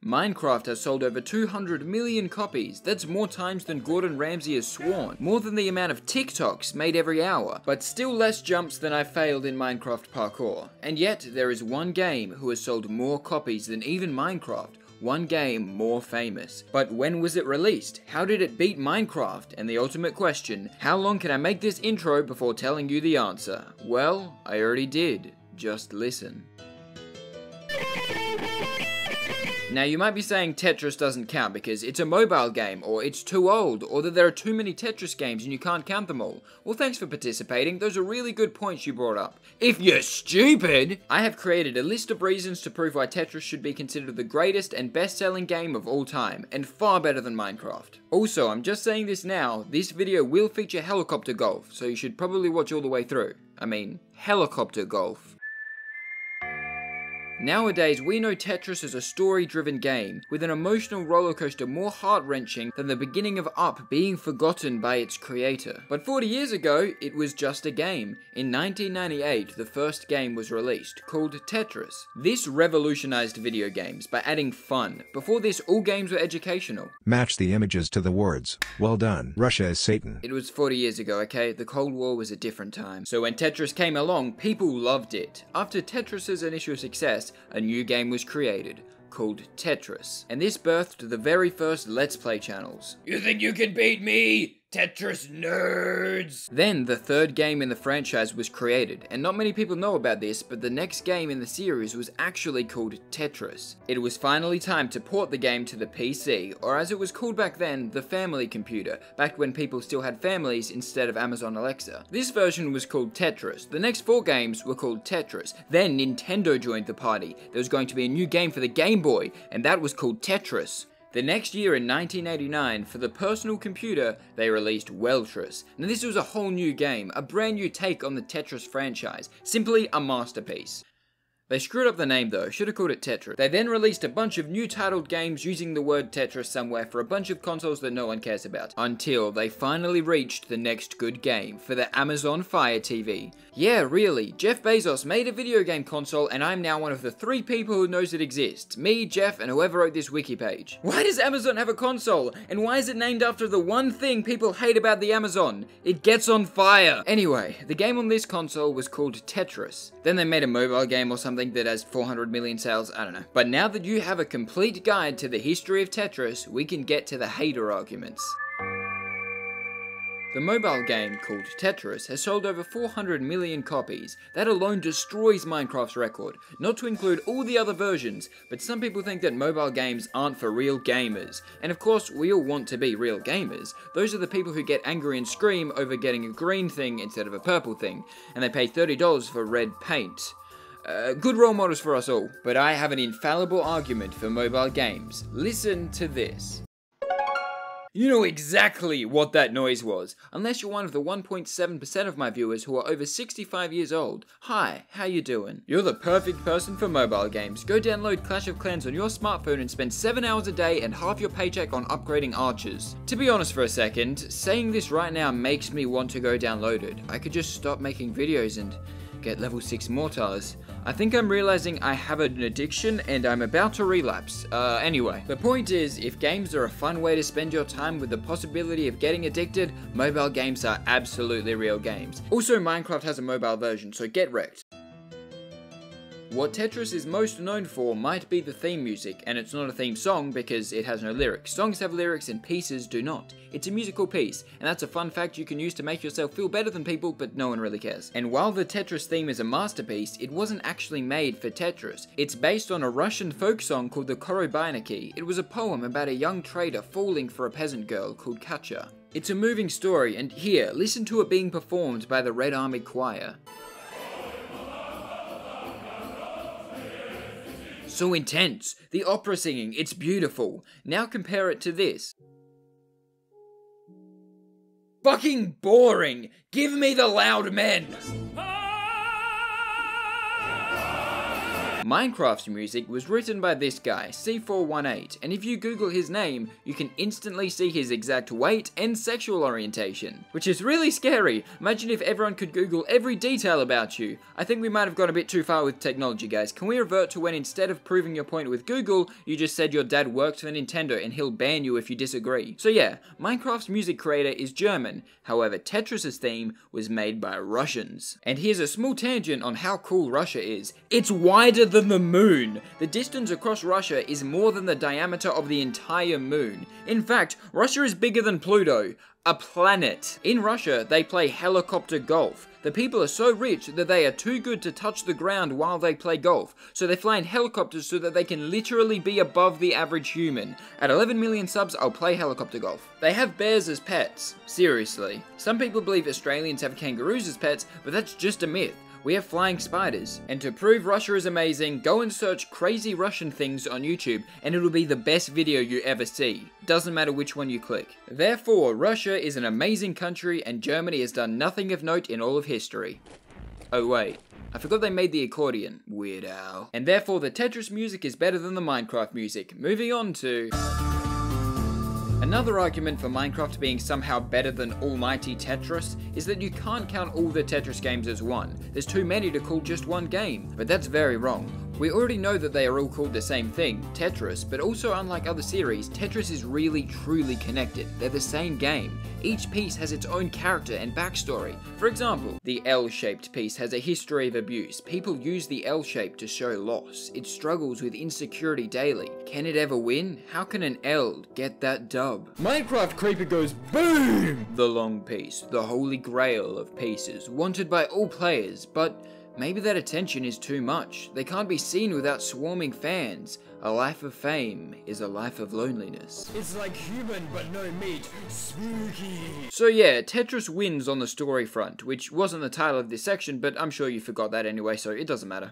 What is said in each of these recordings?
Minecraft has sold over 200 million copies. That's more times than Gordon Ramsay has sworn. More than the amount of TikToks made every hour. But still less jumps than I failed in Minecraft parkour. And yet, there is one game who has sold more copies than even Minecraft. One game more famous. But when was it released? How did it beat Minecraft? And the ultimate question, how long can I make this intro before telling you the answer? Well, I already did. Just listen. Now you might be saying Tetris doesn't count because it's a mobile game, or it's too old, or that there are too many Tetris games and you can't count them all. Well, thanks for participating, those are really good points you brought up. If you're stupid! I have created a list of reasons to prove why Tetris should be considered the greatest and best-selling game of all time, and far better than Minecraft. Also, I'm just saying this now, this video will feature helicopter golf, so you should probably watch all the way through. I mean, helicopter golf. Nowadays, we know Tetris is a story-driven game, with an emotional rollercoaster more heart-wrenching than the beginning of Up being forgotten by its creator. But 40 years ago, it was just a game. In 1998, the first game was released, called Tetris. This revolutionized video games by adding fun. Before this, all games were educational. Match the images to the words. Well done. Russia is Satan. It was 40 years ago, okay? The Cold War was a different time. So when Tetris came along, people loved it. After Tetris's initial success, a new game was created, called Tetris, and this birthed the very first Let's Play channels. You think you can beat me? Tetris nerds! Then the third game in the franchise was created, and not many people know about this, but the next game in the series was actually called Tetris. It was finally time to port the game to the PC, or as it was called back then, the family computer, back when people still had families instead of Amazon Alexa. This version was called Tetris. The next 4 games were called Tetris. Then Nintendo joined the party. There was going to be a new game for the Game Boy, and that was called Tetris. The next year in 1989, for the personal computer, they released Weltris. Now this was a whole new game, a brand new take on the Tetris franchise, simply a masterpiece. They screwed up the name though, should have called it Tetris. They then released a bunch of new titled games using the word Tetris somewhere for a bunch of consoles that no one cares about. Until they finally reached the next good game, for the Amazon Fire TV. Yeah, really, Jeff Bezos made a video game console and I'm now one of the 3 people who knows it exists. Me, Jeff, and whoever wrote this wiki page. Why does Amazon have a console? And why is it named after the one thing people hate about the Amazon? It gets on fire! Anyway, the game on this console was called Tetris. Then they made a mobile game or something that has 400 million sales, I don't know. But now that you have a complete guide to the history of Tetris, we can get to the hater arguments. The mobile game, called Tetris, has sold over 400 million copies. That alone destroys Minecraft's record, not to include all the other versions, but some people think that mobile games aren't for real gamers. And of course, we all want to be real gamers. Those are the people who get angry and scream over getting a green thing instead of a purple thing, and they pay $30 for red paint. Good role models for us all, but I have an infallible argument for mobile games. Listen to this. You know exactly what that noise was, unless you're one of the 1.7% of my viewers who are over 65 years old. Hi, how you doing? You're the perfect person for mobile games. Go download Clash of Clans on your smartphone and spend 7 hours a day and half your paycheck on upgrading archers. To be honest for a second, saying this right now makes me want to go download it. I could just stop making videos and get level 6 mortars. I think I'm realizing I have an addiction and I'm about to relapse. Anyway, the point is, if games are a fun way to spend your time with the possibility of getting addicted, mobile games are absolutely real games. Also, Minecraft has a mobile version, so get wrecked. What Tetris is most known for might be the theme music, and it's not a theme song because it has no lyrics. Songs have lyrics and pieces do not. It's a musical piece, and that's a fun fact you can use to make yourself feel better than people, but no one really cares. And while the Tetris theme is a masterpiece, it wasn't actually made for Tetris. It's based on a Russian folk song called the Korobainaki. It was a poem about a young trader falling for a peasant girl called Katya. It's a moving story, and here, listen to it being performed by the Red Army Choir. So intense. The opera singing, it's beautiful. Now compare it to this. Fucking boring! Give me the loud men! Minecraft's music was written by this guy, C418, and if you Google his name, you can instantly see his exact weight and sexual orientation, which is really scary. Imagine if everyone could Google every detail about you. I think we might have gone a bit too far with technology, guys. Can we revert to when instead of proving your point with Google, you just said your dad worked for Nintendo and he'll ban you if you disagree? So yeah, Minecraft's music creator is German, however Tetris's theme was made by Russians. And here's a small tangent on how cool Russia is. It's wider than the moon! The distance across Russia is more than the diameter of the entire moon. In fact, Russia is bigger than Pluto, a planet. In Russia, they play helicopter golf. The people are so rich that they are too good to touch the ground while they play golf, so they fly in helicopters so that they can literally be above the average human. At 11 million subs, I'll play helicopter golf. They have bears as pets. Seriously. Some people believe Australians have kangaroos as pets, but that's just a myth. We have flying spiders. And to prove Russia is amazing, go and search crazy Russian things on YouTube and it'll be the best video you ever see. Doesn't matter which one you click. Therefore, Russia is an amazing country and Germany has done nothing of note in all of history. Oh wait, I forgot they made the accordion. Weird Al. And therefore the Tetris music is better than the Minecraft music. Moving on to... Another argument for Minecraft being somehow better than almighty Tetris is that you can't count all the Tetris games as one. There's too many to call just one game, but that's very wrong. We already know that they are all called the same thing, Tetris, but also unlike other series, Tetris is really truly connected. They're the same game. Each piece has its own character and backstory. For example, the L-shaped piece has a history of abuse. People use the L shape to show loss. It struggles with insecurity daily. Can it ever win? How can an L get that dub? Minecraft Creeper goes BOOM! The long piece, the holy grail of pieces, wanted by all players, but maybe that attention is too much. They can't be seen without swarming fans. A life of fame is a life of loneliness. It's like human but no meat. Spooky. So yeah, Tetris wins on the story front, which wasn't the title of this section, but I'm sure you forgot that anyway, so it doesn't matter.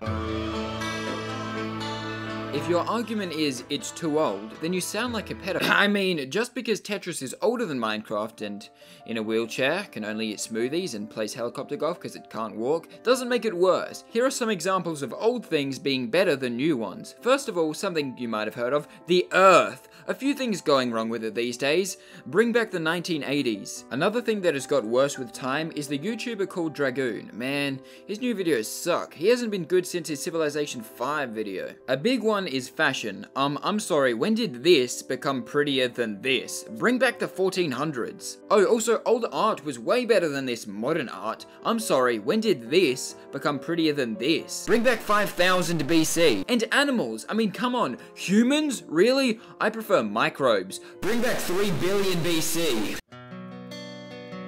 If your argument is it's too old, then you sound like a pedophile. I mean, just because Tetris is older than Minecraft and in a wheelchair, can only eat smoothies and plays helicopter golf because it can't walk, doesn't make it worse. Here are some examples of old things being better than new ones. First of all, something you might have heard of, the Earth. A few things going wrong with it these days. Bring back the 1980s. Another thing that has got worse with time is the YouTuber called Dragoon. Man, his new videos suck. He hasn't been good since his Civilization 5 video. A big one is fashion. I'm sorry, when did this become prettier than this? Bring back the 1400s. Oh, also, old art was way better than this modern art. I'm sorry, when did this become prettier than this? Bring back 5000 BC. And animals, I mean, come on. Humans? Really? I prefer microbes. Bring back 3 billion BC.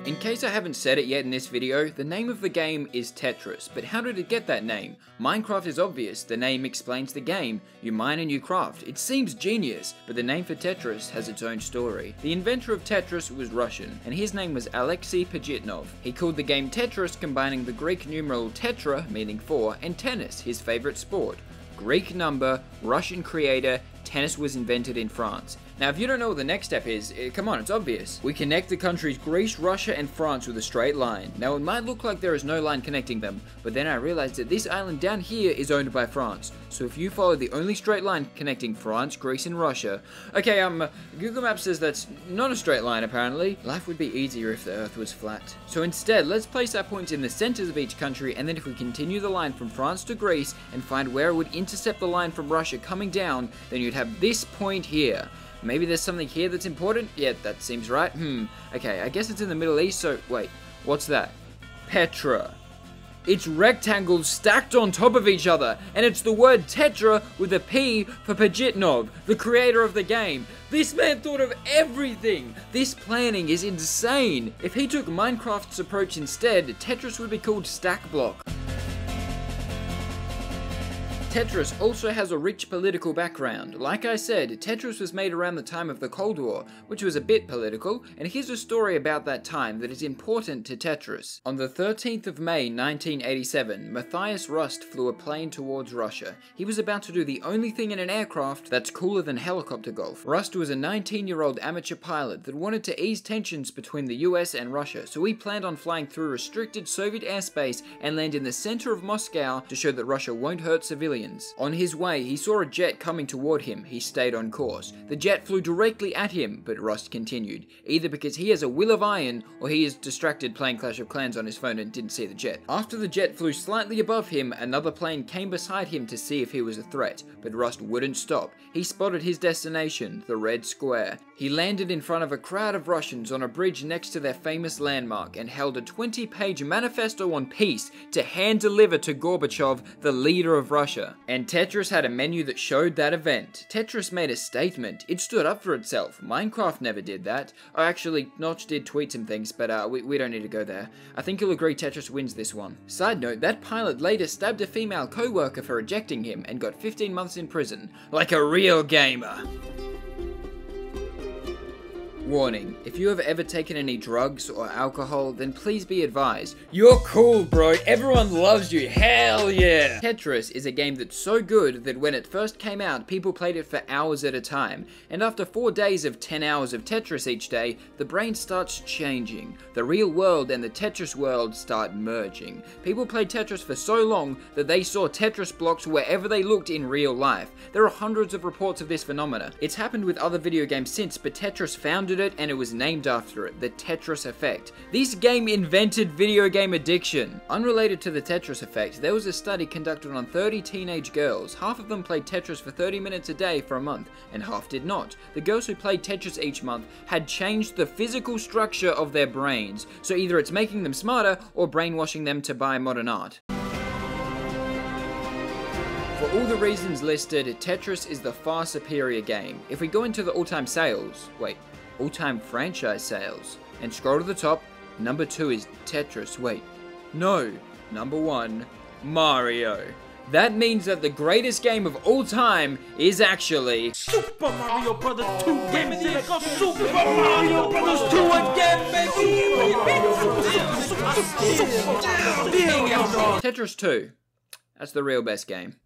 In case I haven't said it yet in this video, the name of the game is Tetris, but how did it get that name? Minecraft is obvious, the name explains the game, you mine and you craft. It seems genius, but the name for Tetris has its own story. The inventor of Tetris was Russian, and his name was Alexei Pajitnov. He called the game Tetris, combining the Greek numeral tetra, meaning 4, and tennis, his favorite sport. Greek number, Russian creator, tennis was invented in France. Now, if you don't know what the next step is, come on, it's obvious. We connect the countries Greece, Russia, and France with a straight line. Now, it might look like there is no line connecting them, but then I realized that this island down here is owned by France. So if you follow the only straight line connecting France, Greece, and Russia... Okay, Google Maps says that's not a straight line, apparently. Life would be easier if the Earth was flat. So instead, let's place our points in the centers of each country, and then if we continue the line from France to Greece, and find where it would intercept the line from Russia coming down, then you'd have this point here. Maybe there's something here that's important? Yeah, that seems right. Okay, I guess it's in the Middle East, so wait, what's that? Petra. It's rectangles stacked on top of each other, and it's the word tetra with a P for Pajitnov, the creator of the game. This man thought of everything! This planning is insane! If he took Minecraft's approach instead, Tetris would be called Stack Block. Tetris also has a rich political background. Like I said, Tetris was made around the time of the Cold War, which was a bit political, and here's a story about that time that is important to Tetris. On the 13th of May 1987, Matthias Rust flew a plane towards Russia. He was about to do the only thing in an aircraft that's cooler than helicopter golf. Rust was a 19-year-old amateur pilot that wanted to ease tensions between the US and Russia, so he planned on flying through restricted Soviet airspace and land in the center of Moscow to show that Russia won't hurt civilians. aliens. On his way, he saw a jet coming toward him. He stayed on course. The jet flew directly at him, but Rust continued, either because he has a will of iron, or he is distracted playing Clash of Clans on his phone and didn't see the jet. After the jet flew slightly above him, another plane came beside him to see if he was a threat, but Rust wouldn't stop. He spotted his destination, the Red Square. He landed in front of a crowd of Russians on a bridge next to their famous landmark and held a 20-page manifesto on peace to hand-deliver to Gorbachev, the leader of Russia. And Tetris had a menu that showed that event. Tetris made a statement. It stood up for itself. Minecraft never did that. Oh, actually, Notch did tweet some things, but we don't need to go there. I think you'll agree Tetris wins this one. Side note, that pilot later stabbed a female co-worker for rejecting him and got 15 months in prison. Like a real gamer. Warning, if you have ever taken any drugs or alcohol, then please be advised. You're cool, bro. Everyone loves you. Hell yeah. Tetris is a game that's so good that when it first came out, people played it for hours at a time. And after 4 days of 10 hours of Tetris each day, the brain starts changing. The real world and the Tetris world start merging. People played Tetris for so long that they saw Tetris blocks wherever they looked in real life. There are hundreds of reports of this phenomena. It's happened with other video games since, but Tetris founded it and it was named after it, the Tetris effect. This game invented video game addiction. Unrelated to the Tetris effect, there was a study conducted on 30 teenage girls. Half of them played Tetris for 30 minutes a day for a month, and half did not. The girls who played Tetris each month had changed the physical structure of their brains, so either it's making them smarter or brainwashing them to buy modern art. For all the reasons listed, Tetris is the far superior game. If we go into the all-time franchise sales, and scroll to the top, number 2 is Tetris. Number 1, Mario. That means that the greatest game of all time is actually Super Mario Brothers 2. Damn it, they got Super Mario Brothers 2 again, baby. Tetris 2. That's the real best game.